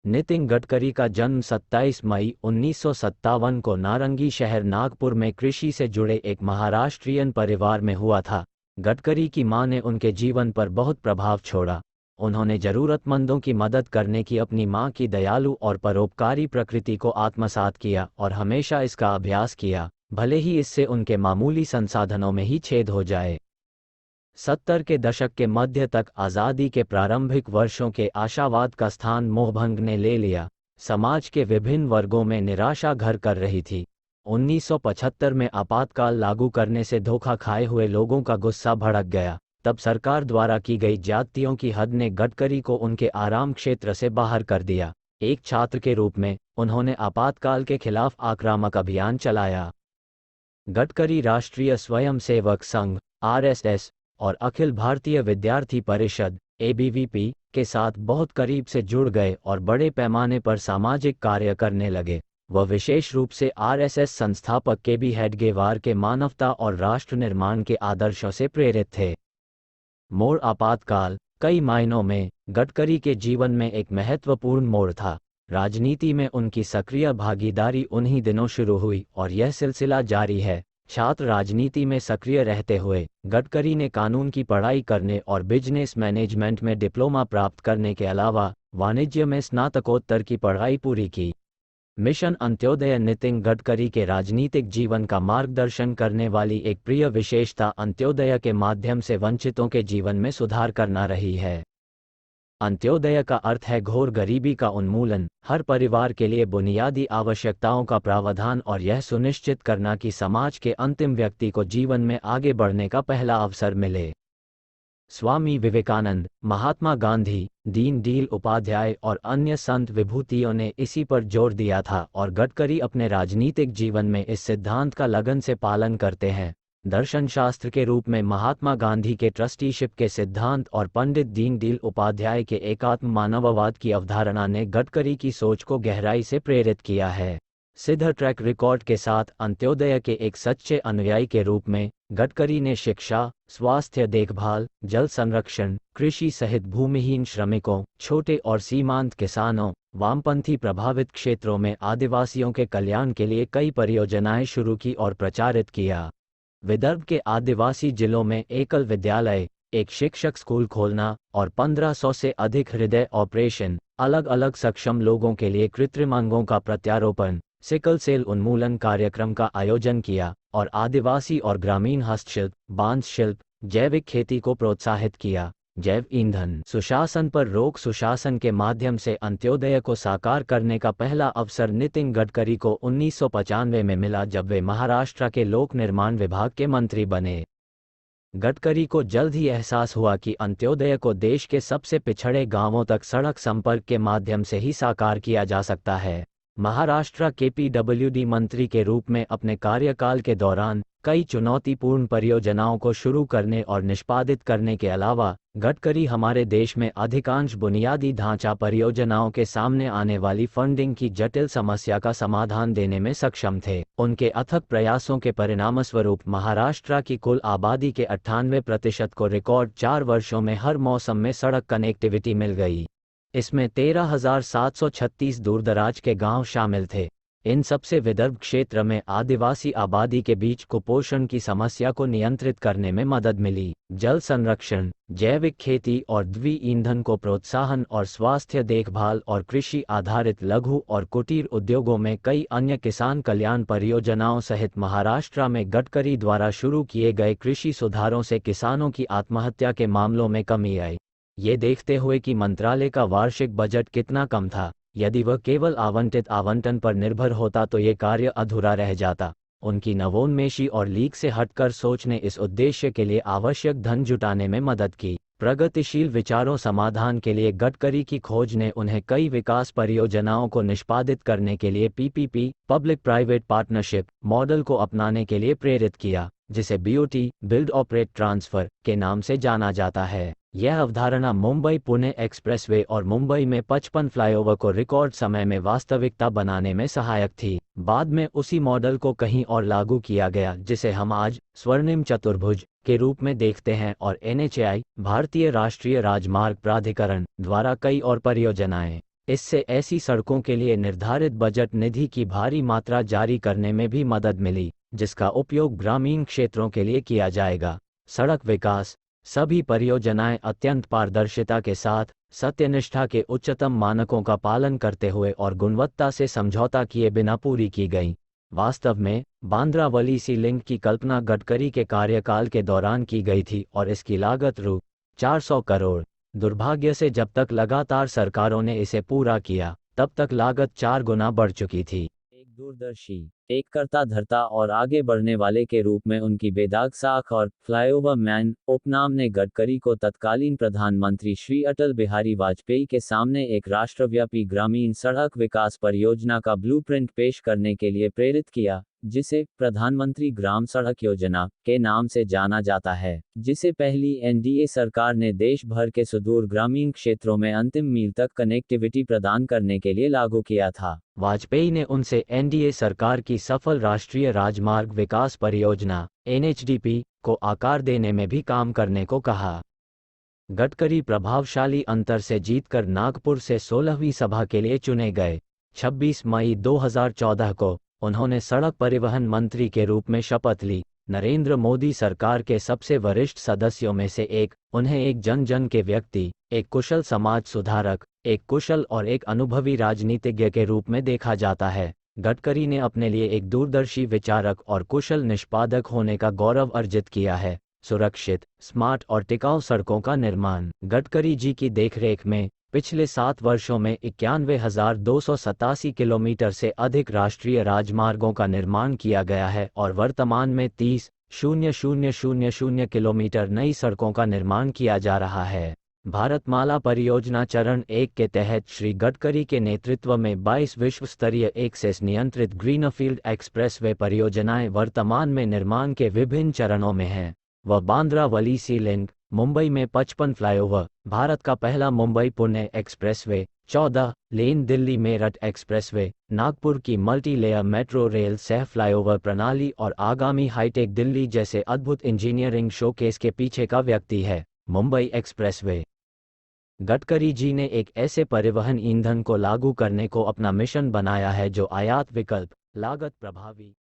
नितिन गडकरी का जन्म 27 मई 1957 को नारंगी शहर नागपुर में कृषि से जुड़े एक महाराष्ट्रियन परिवार में हुआ था। गडकरी की मां ने उनके जीवन पर बहुत प्रभाव छोड़ा। उन्होंने जरूरतमंदों की मदद करने की अपनी मां की दयालु और परोपकारी प्रकृति को आत्मसात किया और हमेशा इसका अभ्यास किया, भले ही इससे उनके मामूली संसाधनों में ही छेद हो जाए। 70 के दशक के मध्य तक आज़ादी के प्रारंभिक वर्षों के आशावाद का स्थान मोहभंग ने ले लिया। समाज के विभिन्न वर्गों में निराशा घर कर रही थी। 1975 में आपातकाल लागू करने से धोखा खाए हुए लोगों का गुस्सा भड़क गया। तब सरकार द्वारा की गई ज्यादतियों की हद ने गडकरी को उनके आराम क्षेत्र से बाहर कर दिया। एक छात्र के रूप में उन्होंने आपातकाल के खिलाफ आक्रामक अभियान चलाया। गडकरी राष्ट्रीय स्वयंसेवक संघ (आरएसएस) और अखिल भारतीय विद्यार्थी परिषद (एबीवीपी) के साथ बहुत करीब से जुड़ गए और बड़े पैमाने पर सामाजिक कार्य करने लगे। वह विशेष रूप से आरएसएस संस्थापक केबी हेडगेवार के मानवता और राष्ट्र निर्माण के आदर्शों से प्रेरित थे। मोड़ आपातकाल कई मायनों में गडकरी के जीवन में एक महत्वपूर्ण मोड़ था। राजनीति में उनकी सक्रिय भागीदारी उन्हीं दिनों शुरू हुई और यह सिलसिला जारी है। छात्र राजनीति में सक्रिय रहते हुए गडकरी ने कानून की पढ़ाई करने और बिजनेस मैनेजमेंट में डिप्लोमा प्राप्त करने के अलावा वाणिज्य में स्नातकोत्तर की पढ़ाई पूरी की। मिशन अंत्योदय नितिन गडकरी के राजनीतिक जीवन का मार्गदर्शन करने वाली एक प्रिय विशेषता अंत्योदय के माध्यम से वंचितों के जीवन में सुधार करना रही है। अंत्योदय का अर्थ है घोर गरीबी का उन्मूलन, हर परिवार के लिए बुनियादी आवश्यकताओं का प्रावधान और यह सुनिश्चित करना कि समाज के अंतिम व्यक्ति को जीवन में आगे बढ़ने का पहला अवसर मिले। स्वामी विवेकानंद, महात्मा गांधी, दीनदयाल उपाध्याय और अन्य संत विभूतियों ने इसी पर जोर दिया था और गडकरी अपने राजनीतिक जीवन में इस सिद्धांत का लगन से पालन करते हैं। दर्शनशास्त्र के रूप में महात्मा गांधी के ट्रस्टीशिप के सिद्धांत और पंडित दीनदयाल उपाध्याय के एकात्म मानववाद की अवधारणा ने गडकरी की सोच को गहराई से प्रेरित किया है। सिद्ध ट्रैक रिकॉर्ड के साथ अंत्योदय के एक सच्चे अनुयायी के रूप में गडकरी ने शिक्षा, स्वास्थ्य देखभाल, जल संरक्षण, कृषि सहित भूमिहीन श्रमिकों, छोटे और सीमांत किसानों, वामपंथी प्रभावित क्षेत्रों में आदिवासियों के कल्याण के लिए कई परियोजनाएं शुरू की और प्रचारित किया। विदर्भ के आदिवासी जिलों में एकल विद्यालय, एक शिक्षक स्कूल खोलना और 1500 से अधिक हृदय ऑपरेशन, अलग अलग सक्षम लोगों के लिए कृत्रिम अंगों का प्रत्यारोपण, सिकल सेल उन्मूलन कार्यक्रम का आयोजन किया और आदिवासी और ग्रामीण हस्तशिल्प, बांस शिल्प, जैविक खेती को प्रोत्साहित किया। जैव ईंधन सुशासन पर रोक सुशासन के माध्यम से अंत्योदय को साकार करने का पहला अवसर नितिन गडकरी को 1995 में मिला जब वे महाराष्ट्र के लोक निर्माण विभाग के मंत्री बने। गडकरी को जल्द ही एहसास हुआ कि अंत्योदय को देश के सबसे पिछड़े गांवों तक सड़क संपर्क के माध्यम से ही साकार किया जा सकता है। महाराष्ट्र के पीडब्ल्यूडी मंत्री के रूप में अपने कार्यकाल के दौरान कई चुनौतीपूर्ण परियोजनाओं को शुरू करने और निष्पादित करने के अलावा गडकरी हमारे देश में अधिकांश बुनियादी ढांचा परियोजनाओं के सामने आने वाली फंडिंग की जटिल समस्या का समाधान देने में सक्षम थे। उनके अथक प्रयासों के परिणामस्वरूप महाराष्ट्र की कुल आबादी के 98% को रिकॉर्ड 4 वर्षों में हर मौसम में सड़क कनेक्टिविटी मिल गई। इसमें 13,736 दूरदराज के गांव शामिल थे। इन सबसे विदर्भ क्षेत्र में आदिवासी आबादी के बीच कुपोषण की समस्या को नियंत्रित करने में मदद मिली। जल संरक्षण, जैविक खेती और द्वि ईंधन को प्रोत्साहन और स्वास्थ्य देखभाल और कृषि आधारित लघु और कुटीर उद्योगों में कई अन्य किसान कल्याण परियोजनाओं सहित महाराष्ट्र में गडकरी द्वारा शुरू किए गए कृषि सुधारों से किसानों की आत्महत्या के मामलों में कमी आई। ये देखते हुए कि मंत्रालय का वार्षिक बजट कितना कम था, यदि वह केवल आवंटन पर निर्भर होता तो ये कार्य अधूरा रह जाता। उनकी नवोन्मेषी और लीक से हटकर सोच ने इस उद्देश्य के लिए आवश्यक धन जुटाने में मदद की। प्रगतिशील विचारों समाधान के लिए गडकरी की खोज ने उन्हें कई विकास परियोजनाओं को निष्पादित करने के लिए PPP public private partnership model को अपनाने के लिए प्रेरित किया, जिसे बीओटी बिल्ड ऑपरेट ट्रांसफर के नाम से जाना जाता है। यह अवधारणा मुंबई पुणे एक्सप्रेसवे और मुंबई में 55 फ्लाईओवर को रिकॉर्ड समय में वास्तविकता बनाने में सहायक थी। बाद में उसी मॉडल को कहीं और लागू किया गया जिसे हम आज स्वर्णिम चतुर्भुज के रूप में देखते हैं और एनएचएआई भारतीय राष्ट्रीय राजमार्ग प्राधिकरण द्वारा कई और परियोजनाएं इससे ऐसी सड़कों के लिए निर्धारित बजट निधि की भारी मात्रा जारी करने में भी मदद मिली, जिसका उपयोग ग्रामीण क्षेत्रों के लिए किया जाएगा। सड़क विकास। सभी परियोजनाएं अत्यंत पारदर्शिता के साथ, सत्यनिष्ठा के उच्चतम मानकों का पालन करते हुए और गुणवत्ता से समझौता किए बिना पूरी की गईं। वास्तव में बांद्रा-वली लिंक की कल्पना गडकरी के कार्यकाल के दौरान की गई थी और इसकी लागत रु. 400 करोड़। दुर्भाग्य से जब तक लगातार सरकारों ने इसे पूरा किया, तब तक लागत 4 गुना बढ़ चुकी थी। एक दूरदर्शी, एक करता धरता और आगे बढ़ने वाले के रूप में उनकी बेदाग साख और फ्लाईओवर मैन उपनाम ने गडकरी को तत्कालीन प्रधानमंत्री श्री अटल बिहारी वाजपेयी के सामने एक राष्ट्रव्यापी ग्रामीण सड़क विकास परियोजना का ब्लूप्रिंट पेश करने के लिए प्रेरित किया, जिसे प्रधानमंत्री ग्राम सड़क योजना के नाम से जाना जाता है, जिसे पहली एनडीए सरकार ने देश भर के सुदूर ग्रामीण क्षेत्रों में अंतिम मील तक कनेक्टिविटी प्रदान करने के लिए लागू किया था। वाजपेयी ने उनसे एनडीए सरकार की सफल राष्ट्रीय राजमार्ग विकास परियोजना (एनएचडीपी) को आकार देने में भी काम करने को कहा। गडकरी प्रभावशाली अंतर से जीतकर नागपुर से 16वीं सभा के लिए चुने गए। 26 मई 2014 को उन्होंने सड़क परिवहन मंत्री के रूप में शपथ ली। नरेंद्र मोदी सरकार के सबसे वरिष्ठ सदस्यों में से एक, उन्हें एक जन के व्यक्ति, एक कुशल समाज सुधारक, एक कुशल और एक अनुभवी राजनीतिज्ञ के रूप में देखा जाता है। गडकरी ने अपने लिए एक दूरदर्शी विचारक और कुशल निष्पादक होने का गौरव अर्जित किया है। सुरक्षित, स्मार्ट और टिकाऊ सड़कों का निर्माण। गडकरी जी की देखरेख में पिछले 7 वर्षों में 91,287 किलोमीटर से अधिक राष्ट्रीय राजमार्गों का निर्माण किया गया है और वर्तमान में 30,000 किलोमीटर नई सड़कों का निर्माण किया जा रहा है। भारतमाला परियोजना चरण 1 के तहत श्री गडकरी के नेतृत्व में 22 विश्व स्तरीय एक्सेस नियंत्रित ग्रीनफील्ड एक्सप्रेसवे परियोजनाएं वर्तमान में निर्माण के विभिन्न चरणों में हैं। वह बांद्रा-वली लिंक, मुंबई में 55 फ्लाईओवर, भारत का पहला मुंबई पुणे एक्सप्रेसवे, 14 लेन दिल्ली मेरठ एक्सप्रेसवे, नागपुर की मल्टी लेयर मेट्रो रेल सह फ्लाईओवर प्रणाली और आगामी हाईटेक दिल्ली जैसे अद्भुत इंजीनियरिंग शोकेस के पीछे का व्यक्ति है। मुंबई एक्सप्रेसवे। गडकरी जी ने एक ऐसे परिवहन ईंधन को लागू करने को अपना मिशन बनाया है जो आयात विकल्प, लागत प्रभावी